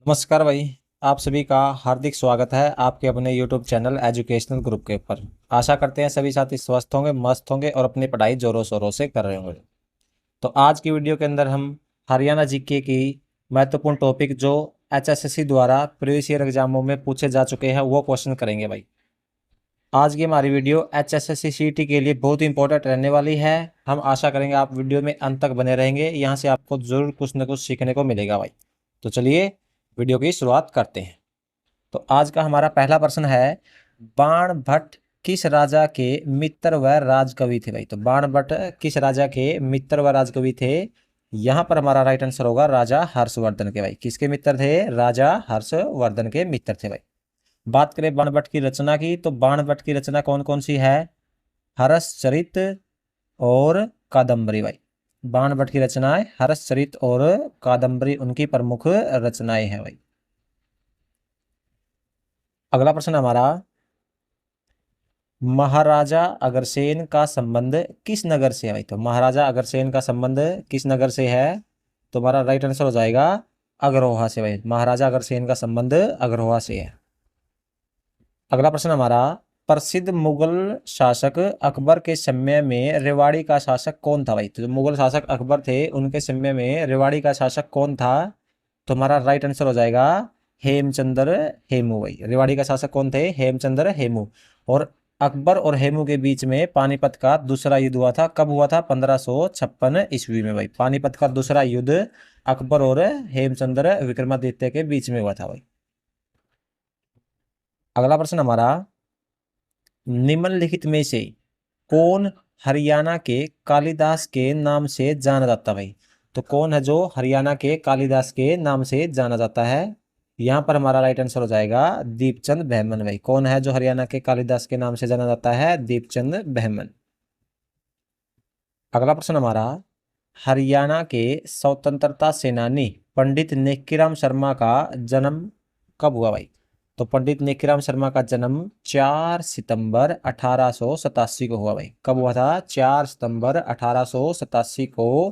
नमस्कार भाई। आप सभी का हार्दिक स्वागत है आपके अपने YouTube चैनल एजुकेशनल ग्रुप के ऊपर। आशा करते हैं सभी साथी स्वस्थ होंगे, मस्त होंगे और अपनी पढ़ाई जोरों शोरों से कर रहे होंगे। तो आज की वीडियो के अंदर हम हरियाणा जीके की महत्वपूर्ण टॉपिक जो HSSC द्वारा प्रीवियस ईयर एग्जामों में पूछे जा चुके हैं वो क्वेश्चन करेंगे भाई। आज की हमारी वीडियो HSSC CT के लिए बहुत ही इंपॉर्टेंट रहने वाली है। हम आशा करेंगे आप वीडियो में अंत तक बने रहेंगे, यहाँ से आपको जरूर कुछ न कुछ सीखने को मिलेगा भाई। तो चलिए वीडियो की शुरुआत करते हैं। तो आज का हमारा पहला प्रश्न है, बाण भट्ट किस राजा के मित्र व राजकवि थे भाई। तो बाण भट्ट किस राजा के मित्र व राजकवि थे। यहाँ पर हमारा राइट आंसर होगा राजा हर्षवर्धन के भाई। किसके मित्र थे? राजा हर्षवर्धन के मित्र थे भाई। बात करें बाण भट्ट की रचना की, तो बाण भट्ट की रचना कौन कौन सी है? हर्षचरित और कादम्बरी भाई। बाण भट्ट की रचनाएं हर्षचरित और कादम्बरी उनकी प्रमुख रचनाएं हैं भाई। अगला प्रश्न हमारा, महाराजा अग्रसेन का संबंध किस नगर से है भाई। तो महाराजा अग्रसेन का संबंध किस नगर से है? तो हमारा राइट आंसर हो जाएगा अग्रोहा से भाई। महाराजा अग्रसेन का संबंध अग्रोहा से है। अगला प्रश्न हमारा, प्रसिद्ध मुगल शासक अकबर के समय में रेवाड़ी का शासक कौन था भाई। तो जो मुगल शासक अकबर थे उनके समय में रेवाड़ी का शासक कौन था? तो हमारा राइट आंसर हो जाएगा हेमचंद्र हेमू भाई। रेवाड़ी का शासक कौन थे? हेमचंद्र हेमू। और अकबर और हेमू के बीच में पानीपत का दूसरा युद्ध हुआ था। कब हुआ था? 1556 ईस्वी में भाई। पानीपत का दूसरा युद्ध अकबर और हेमचंद्र विक्रमादित्य के बीच में हुआ था भाई। अगला प्रश्न हमारा, निम्नलिखित में से कौन हरियाणा के कालिदास के नाम से जाना जाता भाई। तो कौन है जो हरियाणा के कालिदास के नाम से जाना जाता है? यहाँ पर हमारा राइट आंसर हो जाएगा दीपचंद बहमन भाई। कौन है जो हरियाणा के कालिदास के नाम से जाना जाता है? दीपचंद बहमन। अगला प्रश्न हमारा, हरियाणा के स्वतंत्रता सेनानी पंडित नेकीराम शर्मा का जन्म कब हुआ भाई। तो पंडित नेकीराम शर्मा का जन्म 4 सितंबर 1887 को हुआ भाई। कब हुआ था? 4 सितंबर 1887 को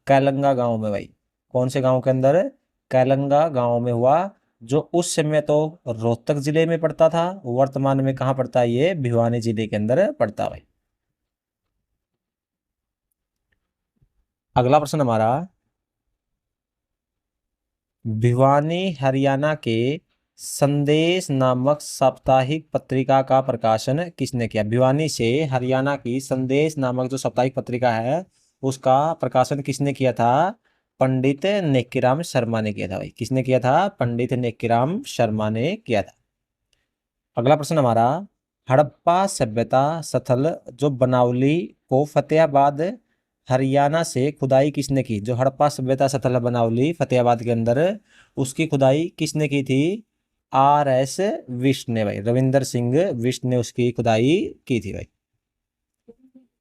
कैलंगा गांव में भाई। कौन से गांव के अंदर? कैलंगा गांव में हुआ, जो उस समय तो रोहतक जिले में पड़ता था, वर्तमान में कहाँ पड़ता है? ये भिवानी जिले के अंदर पड़ता है भाई। अगला प्रश्न हमारा, भिवानी हरियाणा के संदेश नामक साप्ताहिक पत्रिका का प्रकाशन किसने किया? भिवानी से हरियाणा की संदेश नामक जो साप्ताहिक पत्रिका है उसका प्रकाशन किसने किया था? पंडित नेकीराम शर्मा ने किया था भाई। किसने किया था? पंडित नेकीराम शर्मा ने किया था। अगला प्रश्न हमारा, हड़प्पा सभ्यता स्थल जो बनावली को फतेहाबाद हरियाणा से खुदाई किसने की? जो हड़प्पा सभ्यता स्थल है बनावली फतेहाबाद के अंदर, उसकी खुदाई किसने की थी? RS विष्ट ने भाई। रविंदर सिंह विष्ट ने उसकी खुदाई की थी भाई।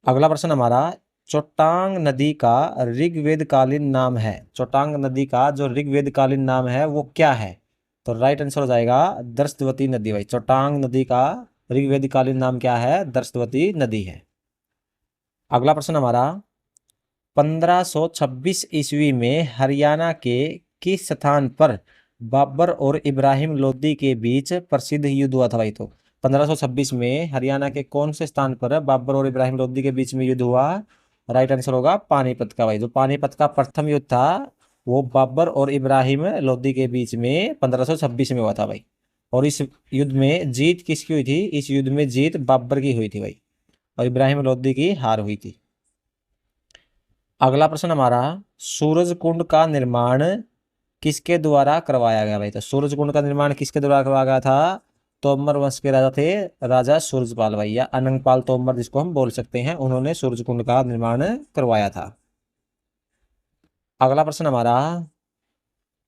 अगला प्रश्न हमारा, चोटांग नदी का ऋग्वेद कालीन नाम है। चोटांग नदी का जो ऋग्वेद कालीन नाम है वो क्या है? तो राइट आंसर हो जाएगा दर्शवती नदी भाई। चोटांग नदी का ऋग्वेद कालीन नाम क्या है? दर्शवती नदी है। अगला प्रश्न हमारा, 1526 ईस्वी में हरियाणा के किस स्थान पर बाबर और इब्राहिम लोदी के बीच प्रसिद्ध युद्ध हुआ था भाई। तो 1526 में हरियाणा के कौन से स्थान पर बाबर और इब्राहिम लोदी के बीच में युद्ध हुआ? राइट आंसर होगा पानीपत का भाई। जो पानीपत का प्रथम युद्ध था वो बाबर और इब्राहिम लोदी के बीच में 1526 में हुआ था भाई। और इस युद्ध में जीत किसकी हुई थी? इस युद्ध में जीत बाबर की हुई थी भाई और इब्राहिम लोदी की हार हुई थी। अगला प्रश्न हमारा, सूरज कुंड का निर्माण किसके द्वारा करवाया गया भाई। तो सूरज कुंड का निर्माण किसके द्वारा करवाया गया था? तोमर वंश के राजा थे, राजा सूरजपाल भाई, या अनंगपाल तोमर जिसको हम बोल सकते हैं, उन्होंने सूरज कुंड का निर्माण करवाया था। अगला प्रश्न हमारा,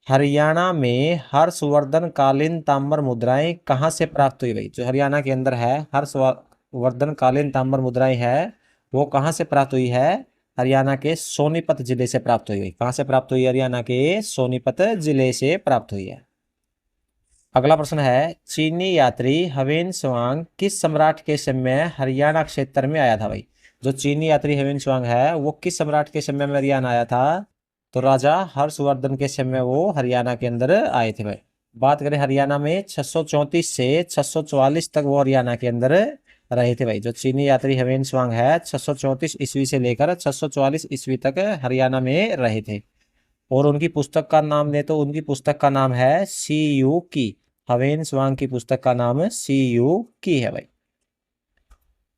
हरियाणा में हर्षवर्धन कालीन ताम्र मुद्राएं कहाँ से प्राप्त हुई भाई। जो हरियाणा के अंदर है हर्षवर्धन कालीन ताम्र मुद्राएं है वो कहाँ से प्राप्त हुई है? हरियाणा के सोनीपत जिले से प्राप्त हुई है। कहाँ से प्राप्त हुई? हरियाणा के सोनीपत जिले से प्राप्त हुई है। अगला प्रश्न है, चीनी यात्री हवेन त्सवांग किस सम्राट के समय हरियाणा क्षेत्र में आया था भाई। जो चीनी यात्री हवेन त्सवांग है वो किस सम्राट के समय में हरियाणा आया था? तो राजा हर्षवर्धन के समय वो हरियाणा के अंदर आए थे भाई। बात करें हरियाणा में 634 से 644 तक वो हरियाणा के अंदर रहे थे भाई। जो चीनी यात्री हेवेन स्वांग है 634 ईस्वी से लेकर 644 ईस्वी तक हरियाणा में रहे थे। और उनकी पुस्तक का नाम ले तो उनकी पुस्तक का नाम है सी यू की। हवेन स्वांग की पुस्तक का नाम सी यू की है भाई।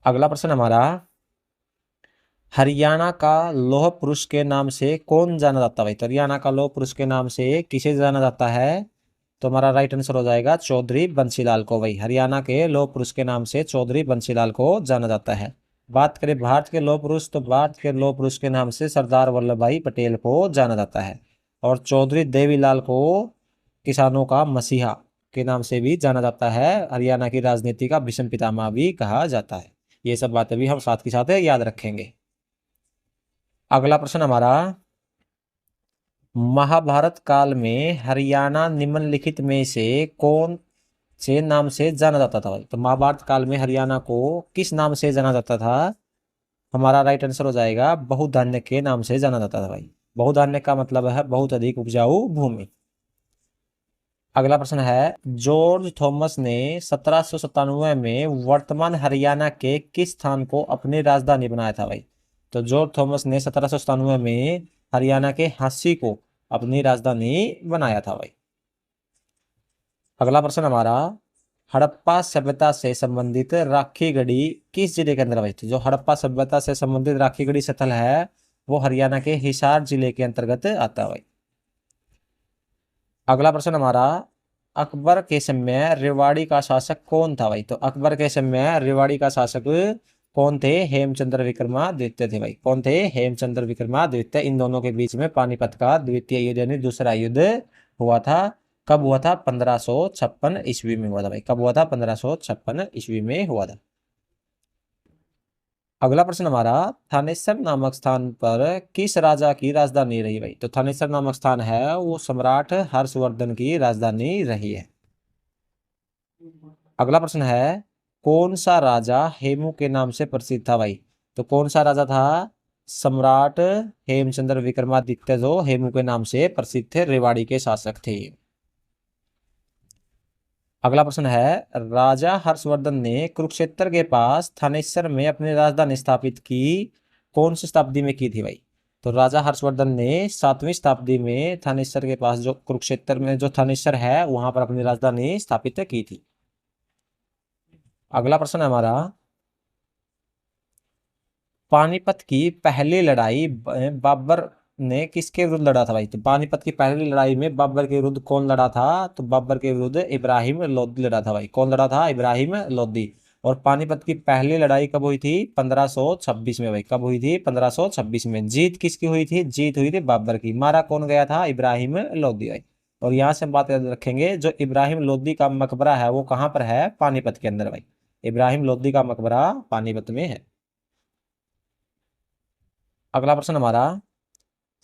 अगला प्रश्न हमारा, हरियाणा का लौह पुरुष के नाम से कौन जाना जाता है भाई? तो हरियाणा का लौह पुरुष के नाम से किसे जाना जाता है? तो हमारा राइट आंसर हो जाएगा चौधरी बंसीलाल को भाई। हरियाणा के लौह पुरुष के नाम से चौधरी बंसीलाल को जाना जाता है। बात करें भारत के लौह पुरुष, तो भारत के लौह पुरुष के नाम से सरदार वल्लभ भाई पटेल को जाना जाता है। और चौधरी देवीलाल को किसानों का मसीहा के नाम से भी जाना जाता है। हरियाणा की राजनीति का भीष्म पितामह भी कहा जाता है। ये सब बातें भी हम साथ के साथ याद रखेंगे। अगला प्रश्न हमारा, महाभारत काल में हरियाणा निम्नलिखित में से कौन से नाम से जाना जाता था भाई? तो महाभारत काल में हरियाणा को किस नाम से जाना जाता था? हमारा राइट आंसर हो जाएगा बहुधान्य के नाम से जाना जाता था भाई। बहुधान्य का मतलब है बहुत अधिक उपजाऊ भूमि। अगला प्रश्न है, जॉर्ज थॉमस ने 1797 में वर्तमान हरियाणा के किस स्थान को अपनी राजधानी बनाया था भाई? तो जॉर्ज थॉमस ने 1797 में हरियाणा के हांसी को अपनी राजधानी बनाया था भाई। अगला प्रश्न हमारा, हड़प्पा सभ्यता से संबंधित राखी गढ़ी किस जिले के अंदर भाई? तो जो हड़प्पा सभ्यता से संबंधित राखी गढ़ी स्थल है वो हरियाणा के हिसार जिले के अंतर्गत आता है भाई। अगला प्रश्न हमारा, अकबर के समय रेवाड़ी का शासक कौन था भाई? तो अकबर के समय रेवाड़ी का शासक कौन थे? हेमचंद्र विक्रमादित्य थे भाई। कौन थे? हेमचंद्र विक्रमादित्य। इन दोनों के बीच में पानीपत का द्वितीय युद्ध यानी दूसरा युद्ध हुआ था। कब हुआ था? 1556 ईस्वी में हुआ था भाई। कब हुआ था? 1556 ईस्वी में हुआ था। अगला प्रश्न हमारा, थानेसर नामक स्थान पर किस राजा की राजधानी रही भाई? तो थानेसर नामक स्थान है वो सम्राट हर्षवर्धन की राजधानी रही है। अगला प्रश्न है, कौन सा राजा हेमू के नाम से प्रसिद्ध था भाई? तो कौन सा राजा था? सम्राट हेमचंद्र विक्रमादित्य जो हेमू के नाम से प्रसिद्ध थे, रेवाड़ी के शासक थे। अगला प्रश्न है, राजा हर्षवर्धन ने कुरुक्षेत्र के पास थानेसर में अपनी राजधानी स्थापित की कौन सी शताब्दी में की थी भाई? तो राजा हर्षवर्धन ने 7वीं शताब्दी में थानेसर के पास जो कुरुक्षेत्र में जो थानेसर है वहां पर अपनी राजधानी स्थापित की थी। अगला प्रश्न है हमारा, पानीपत की पहली लड़ाई बाबर ने किसके विरुद्ध लड़ा था भाई? तो पानीपत की पहली लड़ाई में बाबर के विरुद्ध कौन लड़ा था? तो बाबर के विरुद्ध इब्राहिम लोदी लड़ा था भाई। कौन लड़ा था? इब्राहिम लोदी। और पानीपत की पहली लड़ाई कब हुई थी? 1526 में भाई। कब हुई थी? 1526 में। जीत किसकी हुई थी? जीत हुई थी बाबर की। मारा कौन गया था? इब्राहिम लोदी भाई। और यहाँ से बात याद रखेंगे, जो इब्राहिम लोदी का मकबरा है वो कहाँ पर है? पानीपत के अंदर भाई। इब्राहिम लोदी का मकबरा पानीपत में है। अगला प्रश्न हमारा,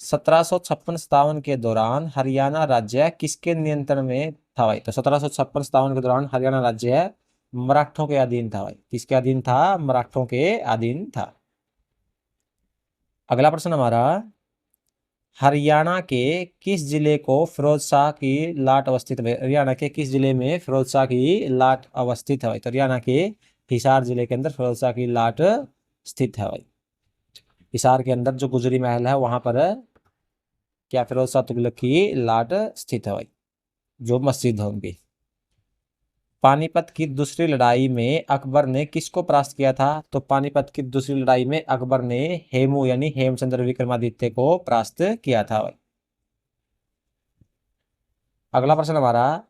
1756-57 के दौरान हरियाणा राज्य किसके नियंत्रण में था भाई? तो 1756-57 के दौरान हरियाणा राज्य मराठों के अधीन था भाई। किसके अधीन था? मराठों के अधीन था। अगला प्रश्न हमारा, हरियाणा के किस जिले को फिरोज शाह की लाट अवस्थित है? हरियाणा के किस जिले में फिरोज शाह की लाट अवस्थित है भाई? तो हरियाणा के हिसार जिले के अंदर फिरोज शाह की लाट स्थित है भाई। हिसार के अंदर जो गुजरी महल है वहां पर क्या फिरोज शाह तुगलक की लाट स्थित है भाई, जो मस्जिद है उनकी। पानीपत की दूसरी लड़ाई में अकबर ने किसको परास्त किया था? तो पानीपत की दूसरी लड़ाई में अकबर ने हेमू यानी हेमचंद्र विक्रमादित्य को परास्त किया था भाई। अगला प्रश्न हमारा,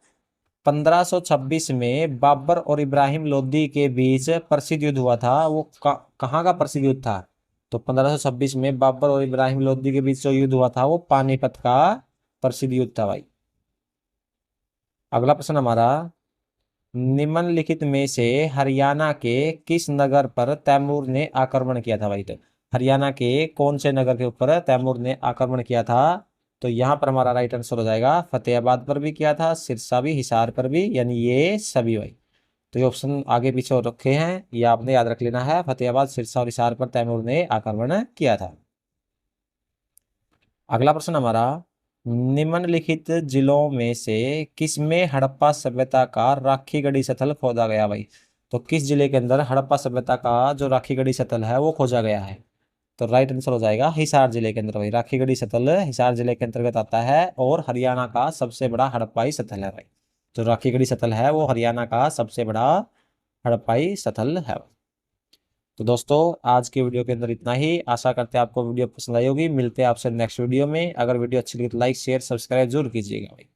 1526 में बाबर और इब्राहिम लोदी के बीच प्रसिद्ध युद्ध हुआ था वो कहाँ का प्रसिद्ध युद्ध था? तो 1526 में बाबर और इब्राहिम लोदी के बीच जो युद्ध हुआ था वो पानीपत का प्रसिद्ध युद्ध था भाई। अगला प्रश्न हमारा, निम्नलिखित में से हरियाणा के किस नगर पर तैमूर ने आक्रमण किया था भाई? तो हरियाणा के कौन से नगर के ऊपर तैमूर ने आक्रमण किया था? तो यहाँ पर हमारा राइट आंसर हो जाएगा फतेहाबाद पर भी किया था, सिरसा भी, हिसार पर भी, यानी ये सभी भाई। तो ये ऑप्शन आगे पीछे और रखे हैं, ये आपने याद रख लेना है। फतेहाबाद, सिरसा और हिसार पर तैमूर ने आक्रमण किया था। अगला प्रश्न हमारा, निम्नलिखित जिलों में से किसमें हड़प्पा सभ्यता का राखी गढ़ी स्थल खोदा गया भाई? तो किस जिले के अंदर हड़प्पा सभ्यता का जो राखी गढ़ी स्थल है वो खोजा गया है? तो राइट आंसर हो जाएगा हिसार जिले के अंदर भाई। राखी गढ़ी स्थल हिसार जिले के अंतर्गत आता है और हरियाणा का सबसे बड़ा हड़प्पाई स्थल है भाई। जो राखी गढ़ी स्थल है वो हरियाणा का सबसे बड़ा हड़प्पाई स्थल है। तो दोस्तों आज की वीडियो के अंदर इतना ही। आशा करते हैं आपको वीडियो पसंद आई होगी। मिलते हैं आपसे नेक्स्ट वीडियो में। अगर वीडियो अच्छी लगी तो लाइक शेयर सब्सक्राइब जरूर कीजिएगा भाई।